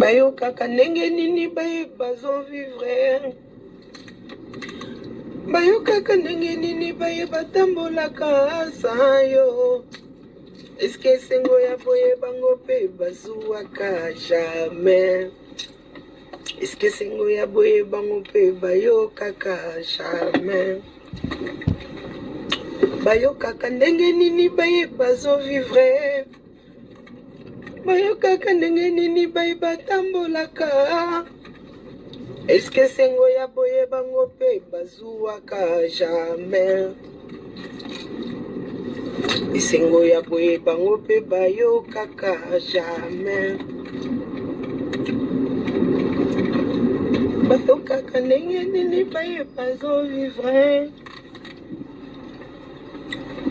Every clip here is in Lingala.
Bayoka kanenge nini bazo vivre. Bayoka kanenge nini batambola kasa yo. Est-ce que sengo ya boye bango pe bazuaka jamais. Est-ce que sengo ya boye bango pe bayoka ka jamais. Bayoka kanenge nini bazo vivre. Bayoka kanenge nini batambolaka. Est-ce que sengo ya boye bango pe bazuaka jamais. Sengo ya boye bango pe bayoka ka jamais. Bayoka kanenge nini bazo vivre.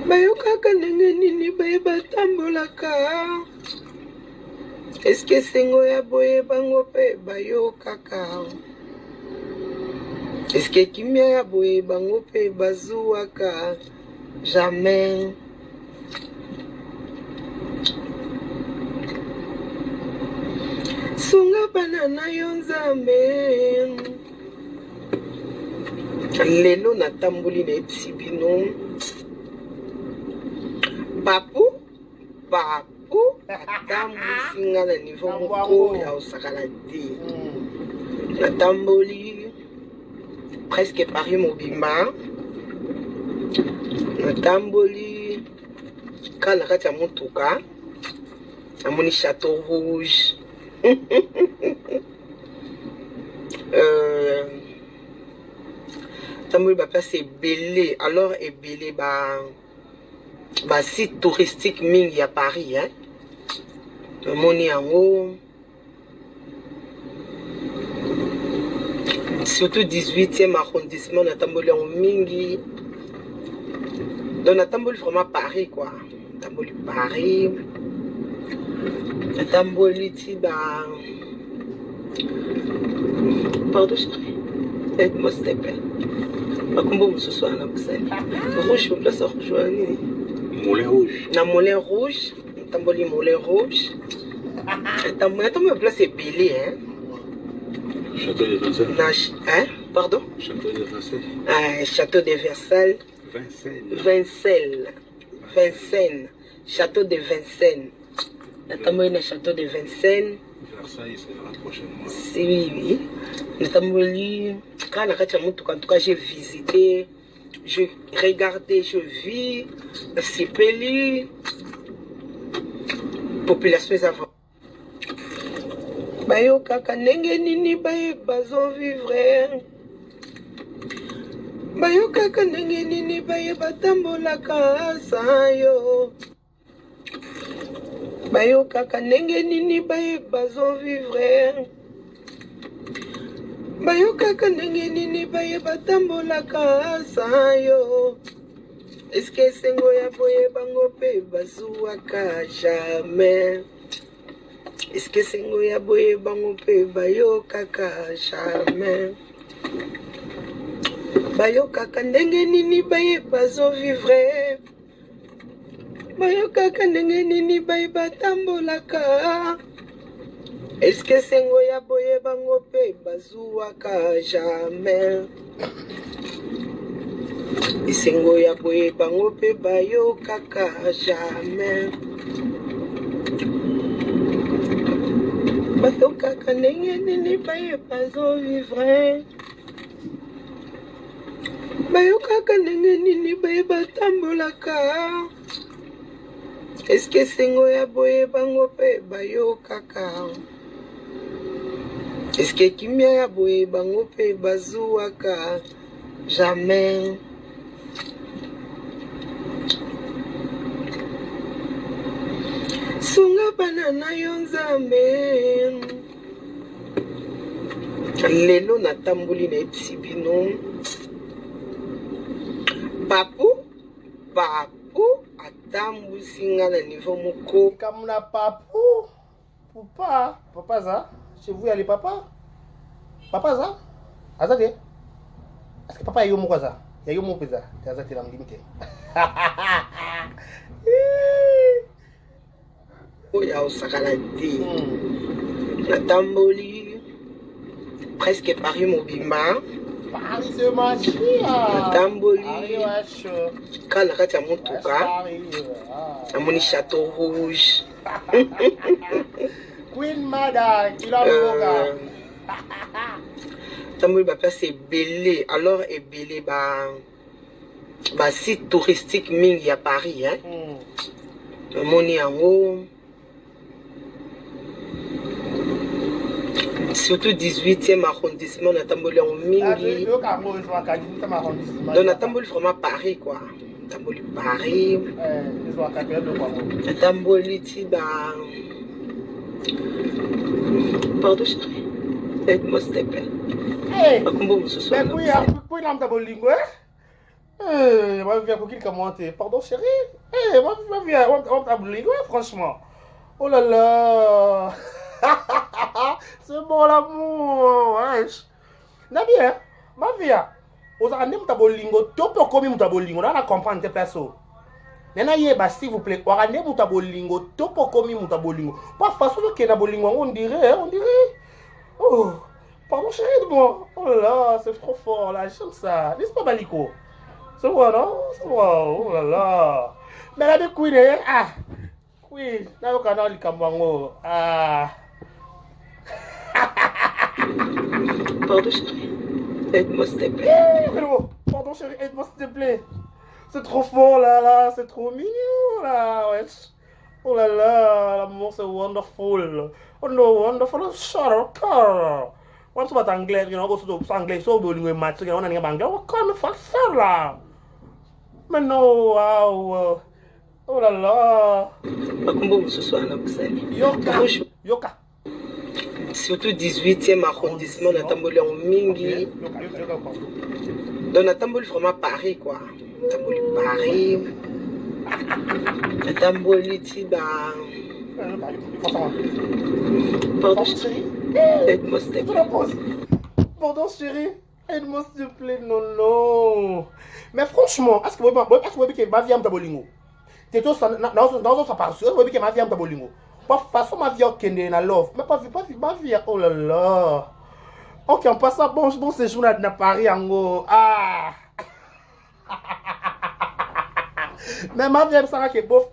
Bayoka kanenge nini batambolaka. Est-ce que sengo ya boye bango pe bayoka ka. Est-ce que kimia ya boye bango pe bazuaka jamais. Sunga banana yonzambe. Lelo natamboli na epsibino. Papu atambusi nga na niveau moko ya osakana te. Natamboli presque Paris mobimba. Natamboli kala kati ya motuka. Namoni Château Rouge. Tamboli ba place ebele. Alors ebele ba site touristique mingi à Paris, hein. Namoni yango surtout 18e arrondissement natamboli yango mingi. Donc natamboli vraiment Paris quoi. Natamboli Paris. Natamboli tiba. Pardon chérie. Aide-moi s'il te plaît. Makumbo mususu na busani. Rouge place rouge wani. Moulin Rouge. Na Moulin Rouge, natamboli Moulin Rouge. Natamboli place ebele hein. Château de Versailles. Hein? Pardon? Château de Versailles. Château de Versailles. Vincennes. Château de Vincennes. Natamboli na Château de Vincennes. Versailles, c'est là prochainement. Oui. Natamboli. Quand en tout cas, j'ai visité. Je regardais, je vis, Sipeli, population avant. Bayoka kanenge nini bazo vivre. Bayoka kanenge nini batambola kasa yo. Bayoka kanenge nini bazo vivre. Bayoka kanenge nini batambola kasa yo. Est-ce que sengo ya boye bango pe bazuaka jamais. Est-ce que sengo ya boye bango pe bayoka ka jamais. Bayoka kanenge nini bazo vivre. Bayoka kanenge nini batambola ka. Est-ce que sengo ya boye bango pe bazuaka jamais. Sengo ya boye bango pe bayoka ka jamais. Bayoka kanenge nini bazo vivre. Bayoka kanenge nini batambola ka. Est-ce que sengo ya boye bango pe bayoka ka. Est-ce que kimia ya boye bango pe bazuaka jamais. Sunga banana yonzambe. Lelo natamboli na epsibino. Papu atambusi nga na niveau moko. Kamuna papu. Papa ça. Chez vous, il y a les papas. Papa ça. Azate. Est-ce que papa est yomo quoi ça? Il y a yomo pesa. Azate la limite. Oya osakana te. Natamboli. Presque Paris Mobimba. Paris c'est magie. Natamboli. Kala kati ya motuka. Amoni Château Rouge. Queen Mada, qui l'a vu. Tamboli ba place ebele. Alors ebele ba site touristique mingi à Paris, hein. Amoni yango. Surtout 18e arrondissement, Natamboli en mingi. Donc Natamboli vraiment Paris quoi. Natamboli Paris. Natamboli Tiba. Pardon, chérie. Aide-moi s'il te plaît. Hey, pourquoi il a un bolingo, hein? Moi, je viens pour qu'il commente. Pardon, chérie. Hey, moi, je viens un bolingo, franchement. Oh là là. C'est bon l'amour. Nabi, hein? Ma vie, vous avez un bolingo. Tout pour commis un bolingo. Là, on comprend tes persos. Nena yeba s'il vous plaît, orane muta bolingo, topo komi muta bolingo. Pas façon que na bolingo, on dirait. Oh, pardon chérie de moi. Oh là là, c'est trop fort là, j'aime ça. N'est-ce pas Baliko? C'est bon non? C'est bon, oh là là. Mais la de queen, ah, queen, na yo kana likambango, ah. Pardon chérie, aide-moi s'il te plaît. Pardon chérie, aide-moi s'il te plaît. C'est trop fort là, c'est trop mignon là, wesh. Oh là là, l'amour c'est wonderful. Oh no, wonderful, shut up. Once about anglais, you know, go to anglais, so do you match, you know, on a anglais, oh, come fuck ça là. Mais non, wow. Oh là là. Makumbo ce soir, Yoka. Surtout 18e arrondissement, Natamboli en mingi. Donc Natamboli vraiment Paris quoi. Natamboli Paris. Natamboli Tiba. Pardon chérie, aide-moi s'il te plaît. Pardon chérie, aide-moi s'il te plaît. Non. Mais franchement, est-ce que vous voyez que ma vie est bolingo? T'es tous dans sa part, vous voyez que ma vie est bolingo. Pas façon ma vie est na love. Mais pas ma vie. Oh là là. Ok, on passe à bon séjour à Paris en gros. Ah. Mais ma vie est ça que bof.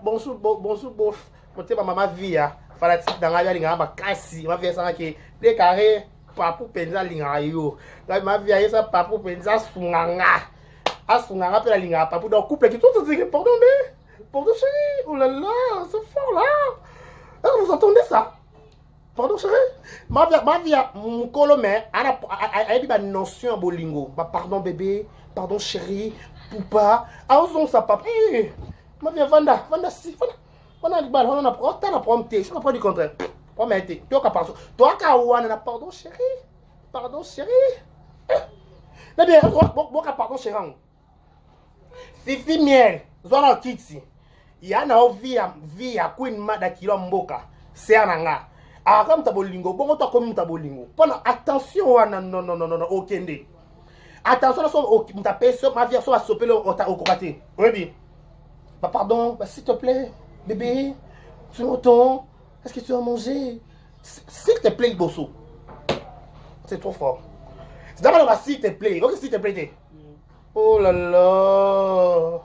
Bonjour bof. Côté ma vie a fala ti dans la linga ba kasi ma vie ça que des carrés papu penza linga yo. Ma vie a ça papu penza sunganga. Asunganga pe la linga papu dans couple qui tout dit pardon chérie. Oh là là, c'est fort là. Est-ce que vous entendez ça? Pardon chérie. Ma vie a mon colomé a dit ba notion bolingo. Ba pardon bébé, pardon chérie, poupa. Ah on ça papa. Ma vie vanda si. On a dit, on a prompté, je ne comprends pas du contraire. Promettez, toi, pardon chérie. Mais bien, pardon chérie. Fifi miel, zona kitsi. Ya na vie ya queen mada kilo mboka. C'est ananga. Ah comme tabolingo, bon to comme tabolingo. Pendant attention wana non okende. Attention so mtape so ma vie so va soper au kokate. Oui bien. Pardon, s'il te plaît. Bébé, tu m'entends? Est-ce que tu as mangé? S'il te plaît, Bosso. C'est trop fort. C'est d'abord le s'il te plaît. Ok, s'il te plaît. Oh là là.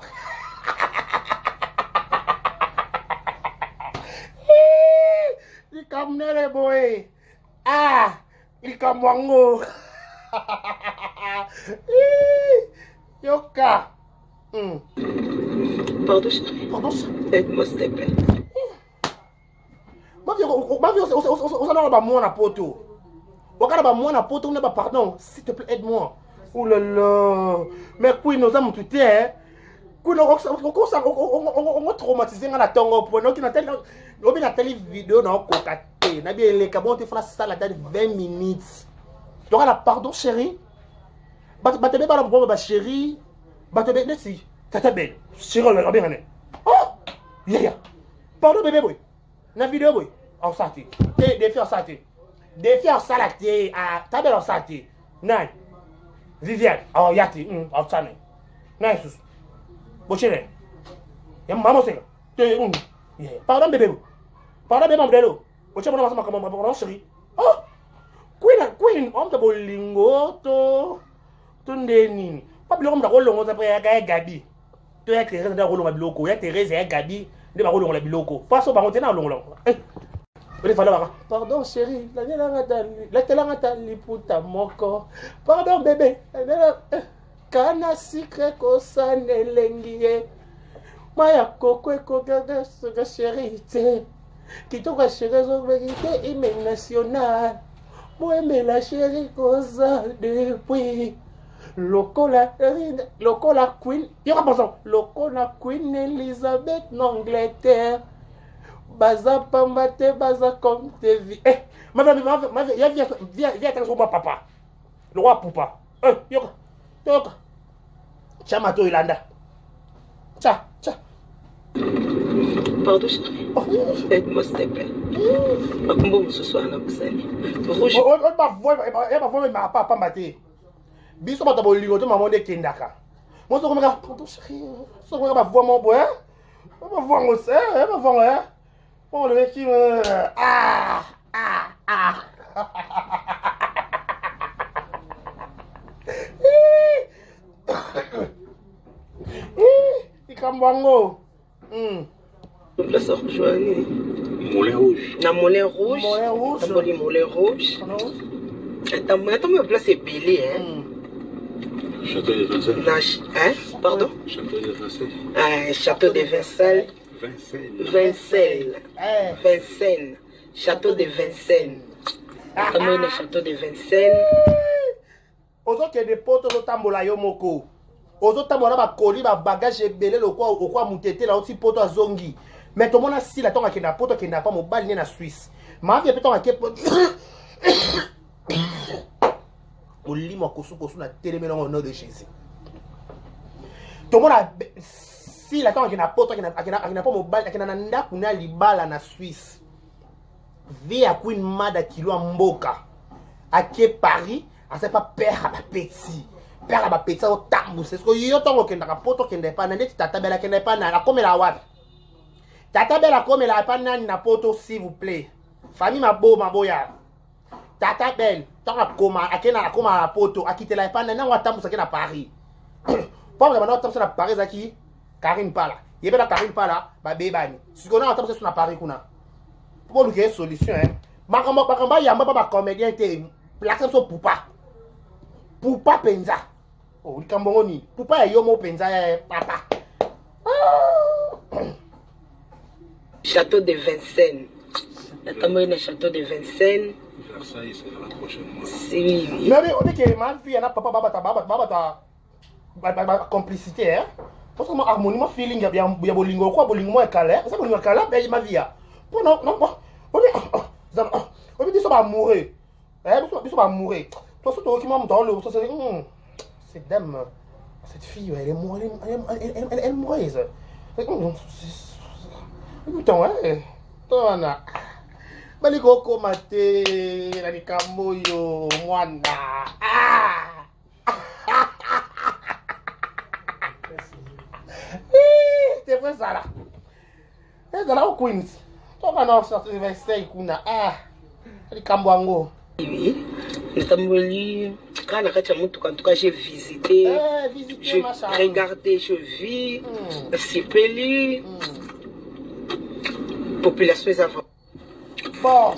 Il comme les boy. Ah, il comme wango. Yoka. Pardon chérie, aide-moi s'il te plaît. Ma vie, on s'en va moi na poto. Wakana ba moi na poto, on n'a pas pardon. S'il te plaît, aide-moi. Oh là là. Mais kui nous avons tout hein. Kui on traumatisé na tongo pour nous qui na telle vidéo na kokate. Na bien les kabon te fera ça la date 20 minutes. Donc la pardon chérie. Batebe ba la chérie. Batebe nesi. Tata belle, chérie, on bien. Oh, yeah. Pardon bébé boy. Na vidéo boy. En santé. Défi en santé. Défi en salade. Ah, ta belle en santé. Nan. Viviane. Oh, yati. En santé. Nice. Bon chérie. Y'a maman c'est là. Yeah. Pardon bébé boy. Pardon bébé mon bdello. ocha mona masama kama mama chérie. Oh, queen, on ta bolingo to ndeni. Pas biloko mta kolongo za ya gabi. To ya Thérèse nda kolonga biloko, ya Thérèse ya gabi, nde ba kolonga biloko. Paso bango tena kolonga. Il fallait voir. Pardon chérie, la telanga liputa moko. Pardon bébé. Kana sikre ko sanelengie. Maya kokwe ko gaga soga chérie te. Kitoka chérie zo vérité hymne national. Moi la chérie koza depuis. Lokola Queen. Yoka pensons. Lokola Queen Elizabeth d'Angleterre. Baza pambate baza comme te vie. Eh, ma viens t'en sur papa. Le roi poupa. Yoka. Chamato Ilanda. Tcha. Pardon, chérie. Aide-moi, s'il te plaît. Ma combo ce soir, là, vous allez. Rouge. Ma voix, ma papa mate. Biso mata bolingo to maman de kendaka. Moi, so comme pardon, chérie. So comme ma voix, mon boy. Ma voix, on sait. Ma voix, hein. Oh, le mec qui me... Ikambango. Place rouge. Moulin rouge. Na moulin rouge. Moulin rouge. D'abord les moulins rouges. Attends, ma place est belée, hein. Château de Vincennes. Hein? Pardon? Château de Vincennes. Ah, château de Vincennes. Vincennes. Château de Vincennes. Comment le château de Vincennes? Ozoke de poto zotambola yo moko. Ozotambola ba koli ba bagage ebele lokwa mutete la oti poto azongi. Mais tout le monde a si la tonga qui n'a poto qui n'a pas mon bal ni na Suisse. Ma vie peut être Olimo kosu na télémé au nom de Jésus. Tout le monde a si la tonga qui n'a poto qui n'a pas mon bal qui n'a nda kuna libala na Suisse. Via Queen Mada kilo mboka. Ake Paris, a c'est pas père à petit. Père à petit au tambu, c'est ce que yo tongo qui n'a poto qui n'a pas na net tata bela qui n'a pas na comme la wapi. Tata bela comme la pas na na poto s'il vous plaît. Famille ma boya. Tata belle, tonga koma akena koma la poto akite la pas na wa tambu na Paris. Pas vraiment na tambu na Paris zaki Karine Pala. Yebela Karine Pala ba bebani. Si qu'on a tambu na Paris kuna. Pour nous créer solution hein. Makamba yamba ba comédien te placer so Poupa penza. Oh, likambongoni. Poupa yo mo penza papa. Château de Vincennes. Attends-moi le château de Vincennes. Versailles, c'est dans la prochaine mois. Si. Mais on dit que ma fille na papa baba complicité hein. Parce que ma harmonie, ma feeling ya bolingo quoi bolingo mo ekala. Ça bolingo ekala ben ma vie. Bon non. On dit ça va mourir. Biso va mourir. Toi surtout qui m'a dans le c'est dame. Cette fille elle est morte elle est mauvaise. Putain ouais. Tona. Bali koko mate na likambo yo mwana. C'est vrai ça là. C'est là au Queens. Toka na sorti de Versailles kuna. Likambo ango. Oui. Natamboli kana kacha mutu en tout cas j'ai visité. J'ai regardé, je vis. Sipeli. Population avant. Bon.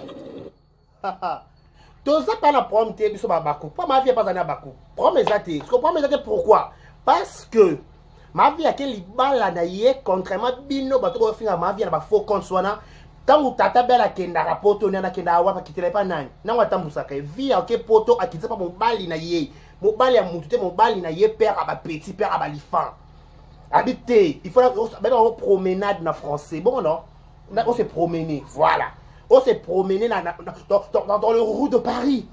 Tout ça pas la problème te biso babaku. Pas ma vie pas dans baku. Problème ezate. Tu comprends mais pourquoi? Parce que ma vie a quel libala na ye contrairement bino bato ba finga ma vie na ba faux compte swana. Tangu tata bela kenda rapoto na kenda wa pa kitele pa nani. Na watambusa ka vie a ke poto akitse pa mobali na ye. Mobali ya mutu te mobali na ye père aba petit père aba lifan. Habiter, il faut la promenade na français. Bon non? On s'est promené, voilà. On s'est promené dans le rue de Paris.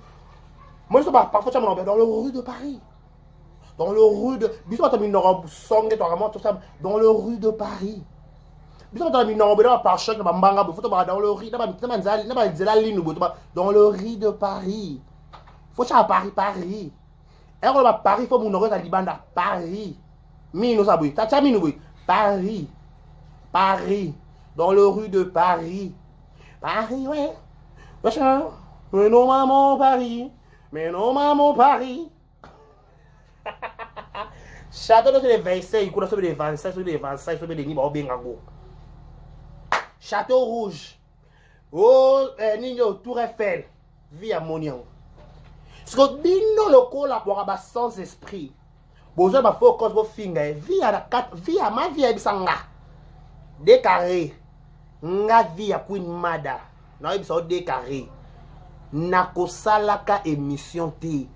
Moi, je parfois dans le rue de Paris. Dans le rue de... Dans le rue de Paris. Dans le rue de Paris. Faut ça à Paris, Paris. Et on va Paris, faut mon à Libanda. Paris. Paris. Paris. Dans le rue de Paris. Paris, ouais. Machin. Mais non, maman, Paris. Mais non, maman, Paris. Château de les 25, il coule sur les 25, sur les 25, sur les niveaux bengago. Château Rouge. Oh, Nino, Tour Eiffel. Via Monian. Ce que bino loko la pour avoir sans esprit. Bonjour, ma faut quand vous finissez. Via la 4, via ma vie bisanga. Décarré. Nga via Queen Mada. Na ibisa décarré. Nakosalaka émission T.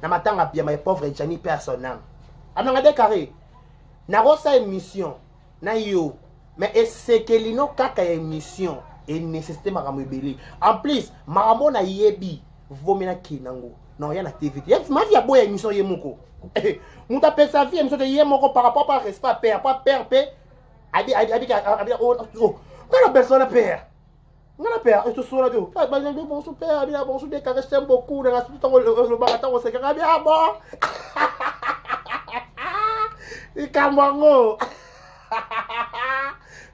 Na matanga bien mes pauvres Jani personnel. Ananga décarré. Na rosa émission. Na yo. Mais est-ce que lino kaka émission et nécessité maramobeli. En plus, maramo na yebi vomina kinango. Non, il y a la TV. Ma vie a beau émission yemoko. Mon appelle sa vie émission de yemoko par rapport à respect père, pas père père. Abi oh. Quand la personne père. On a père, et tout ça là de. Ah bah bon son père, bien bon son des carrés j'aime beaucoup dans tout temps le baratin on se garde bien bon. Et Kamango.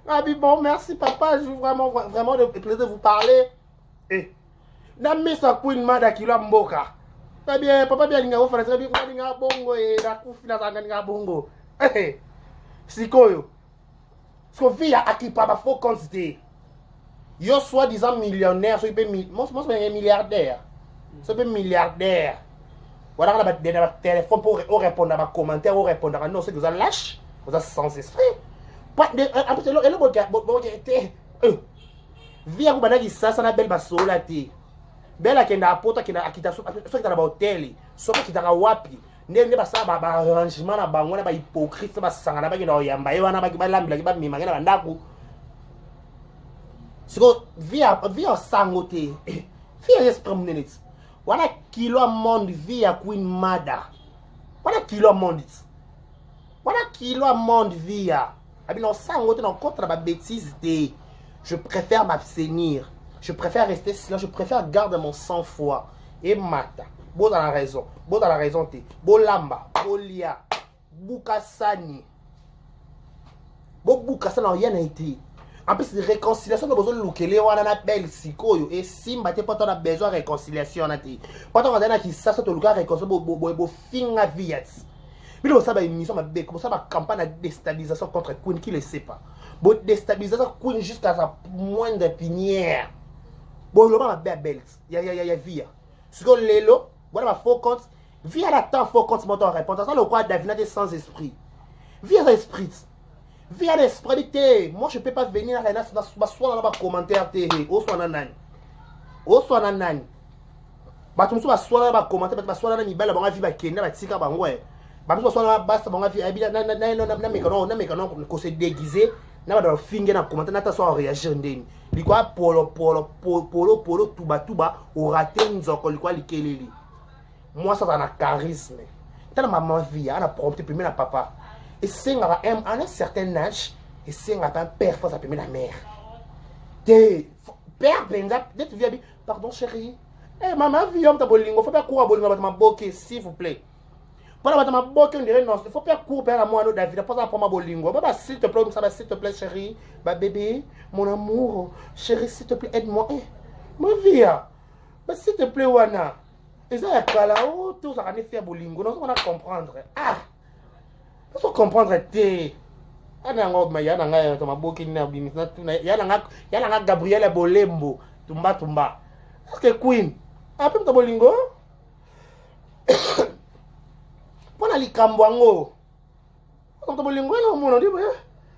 Ah bon, merci papa, je vous vraiment le plaisir de vous parler. Eh. Na misa Queen Mada kilo mboka. Très bien, papa bien linga ofara très bien linga bongo et la kufina zanga linga bongo. Eh. Sikoyo. Ce que via akipa ba faut considérer. Yo soi-disant millionnaire, so peut moi milliardaire. So peut milliardaire. Voilà on a des téléphone pour répondre à ma commentaire ou répondre à non, c'est que vous avez lâche, vous avez sans esprit. Pas de après c'est le bon était via ku banaki sasa na belle basola te. Belle kenda apota kenda akita so kita na ba hotel, so kita wapi. Ndenge basa ba arrangement na bango na ba hypocrite ba sanga na ba kenda oyamba ye wana ba lambila ba mima ngena bandako. Siko via sangote. Via esprit minutes. Wana kilo monde via Queen Mada. Wana kilo monde. Wana kilo monde via. Non, sangote non contre la bêtise de. Je préfère m'abstenir. Je préfère rester silent. Je préfère garder mon sang-froid. Et mata. Bon dans la raison. Bon dans la raison te. Bolamba. Bolia. Bukasani. Bon Bukasani n'a rien été. En plus, réconciliation, nous avons besoin de l'oukelé, on a belle sikoyo. Et si on a besoin de réconciliation, on a dit. Quand on a dit ça, c'est le cas réconciliation, on finga viat. Mais on a une émission, comme ça, ma campagne de déstabilisation contre Queen, qui ne le sait pas. Bon, déstabilisation Queen jusqu'à sa moindre pinière. Bon, le moment est belle. Il y a via. Ce que l'élo, voilà ma faux compte. Via la temps, faux compte, mon temps répondre. Ça, le quoi, David est sans esprit. Via l'esprit. Via l'esprit, moi je peux pas venir à la soit dans les commentaires, ou soit dans ou soit dans tu me soit dans les commentaires, soit dans les belles, on a vu que na tika bangwe. Ba tu soit dans basta on a vu abila na mekano ko se déguiser, na ba finger na commentaire na ta soit réagir ndeni. Likwa polo tuba au raté nzoko likwa likeleli. Moi ça dans charisme. Tellement maman vie, on a prompté premier na papa. Et c'est à un certain âge, et c'est un père force à payer la mère. Père Benza, peut-être via pardon chérie. Eh maman, viens ta bolingo, faut pas courir à bolingo, ma boquet, s'il vous plaît. Pour la ma boquet, on dirait non, il faut pas courir à moi, David, pas pour ma bolingo. Bah s'il te plaît, ça va s'il te plaît chérie. Bah bébé, mon amour, chérie, s'il te plaît, aide-moi. Eh, ma vie, bah s'il te plaît, Wana. Et ça y a quoi là, oh, tout ça va faire bolingo, non, on va comprendre. Ah. Il faut comprendre que Gabriel Bolembo tumba est-ce que Queen après ta bolingo pona likambo ngo ta bolingo na mona ndi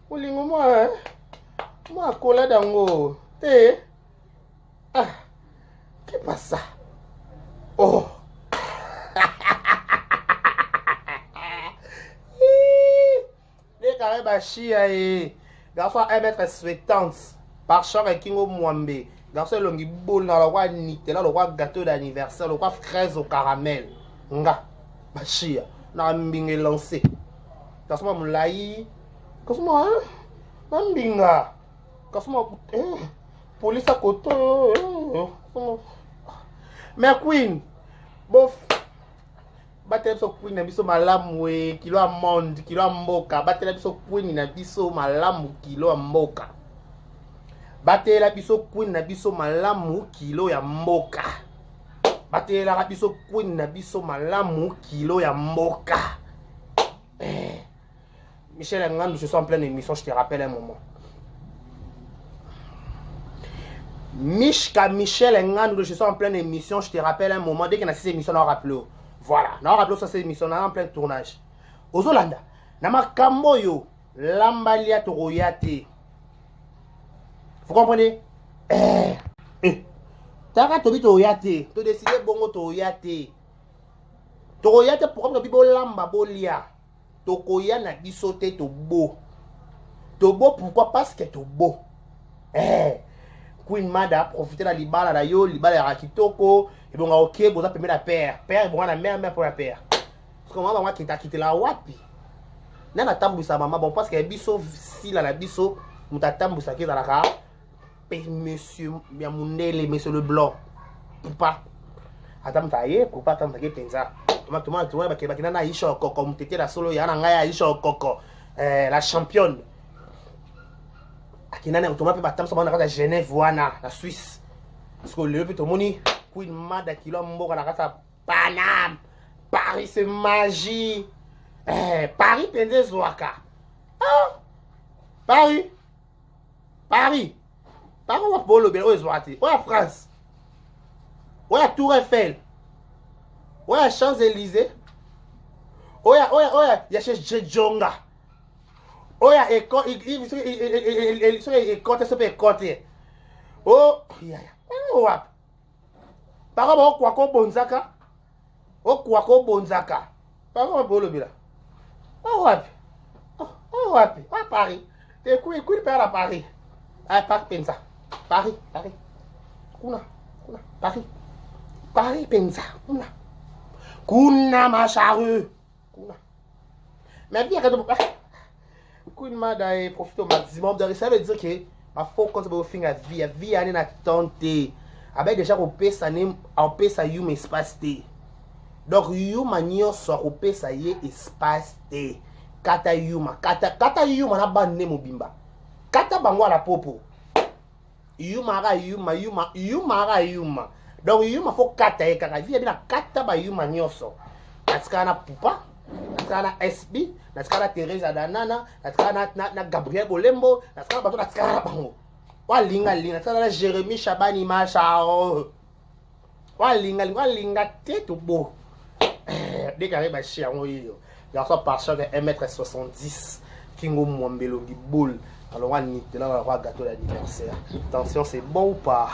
bolingo moi kola dango te ah qu'est pas ça oh Bachia et garçon 1m70 par choc avec Kingo Mwambe garçon longi boule dans le roi Nutella le roi gâteau d'anniversaire le roi fraise au caramel nga Bachia na mbinge lancé garçon moulai garçon mbinga garçon police à côté mais Queen bof batela biso Queen na biso malamu kilo ya monde kilo ya mboka batela biso Queen na biso malamu kilo ya mboka batela biso queen na biso malamu kilo ya mboka. Batela biso queen na biso malamu kilo ya mboka. Michel Ngandou, je suis en pleine émission, je te rappelle un moment. Michel Ngandou, je suis en pleine émission, je te rappelle un moment. Dès qu'il y a 6 émissions, on va rappeler. Voilà, on va rappeler ça, cette émission, on est en plein tournage. Ozolanda, nama kamboyo, lambalia toroyate. Vous comprenez? Taka tobi toroyate, to décider bongo toroyate. Toroyate pour comme bibo lamba bolia. Tokoya na biso te to beau. To beau pourquoi? Parce que to beau. Queen Mada profiter la libala la yo, libala ya kitoko, et bon OK, boza pembe la père. Père bon na mère pour la père. Parce que maman qui t'a quitté la wapi. Na na tambusa maman bon parce que biso si la biso muta tambusa ki za la ka. Monsieur Yamundele, monsieur le blanc. Pas. Attends taillé, pour pas attendre que pensa. Tu vois bakina na isho comme tete la solo ya na ngaya isho koko. La championne. Akinana automa pe batam so bana ka Genève wana la Suisse. Parce que le petit moni Queen Mada kilo mboka na kata Panam. Paris c'est magie. Paris pende zwaka. Ah. Paris. Paris. Paris wa bolo bien o zwati. O France. O ya Tour Eiffel. O ya Champs-Élysées. O ya ya chez Jonga. Oya écoute ce peut écouter. Oh, ya. Oh, wap. Par rapport au kwako bonzaka. Au kwako bonzaka. Par rapport au bolo bila. Oh, wap. Oh, wap. À Paris. T'es quoi père à Paris. À Paris pensa. Paris. Kuna. Paris. Paris pensa. Kuna ma charrue. Kuna. Mais bien que Queen Mada est profite au maximum. Donc ça veut dire que ma faut quand vous finir vie année na tenter. Avec déjà au pesa nem au pesa you espace T. Donc you manio so au pesa ye espace T. Kata yuma na banne mobimba. Kata bangwa la popo. Yuma. Donc yuma faut kata e kaka vie na kata ba yuma nyoso. Katika na pupa. Naskana SB, naskana Teresa Danana, naskana na Gabriel Bolembo, naskana bato naskana bango. Walinga, naskana Jérémy Chabani Machao. Walinga tête beau. Dès qu'il arrive à chier en haut, garçon par choc de 1m70, Kingo Mwambelo qui boule. Alors on va gâteau d'anniversaire. Attention, c'est bon ou pas?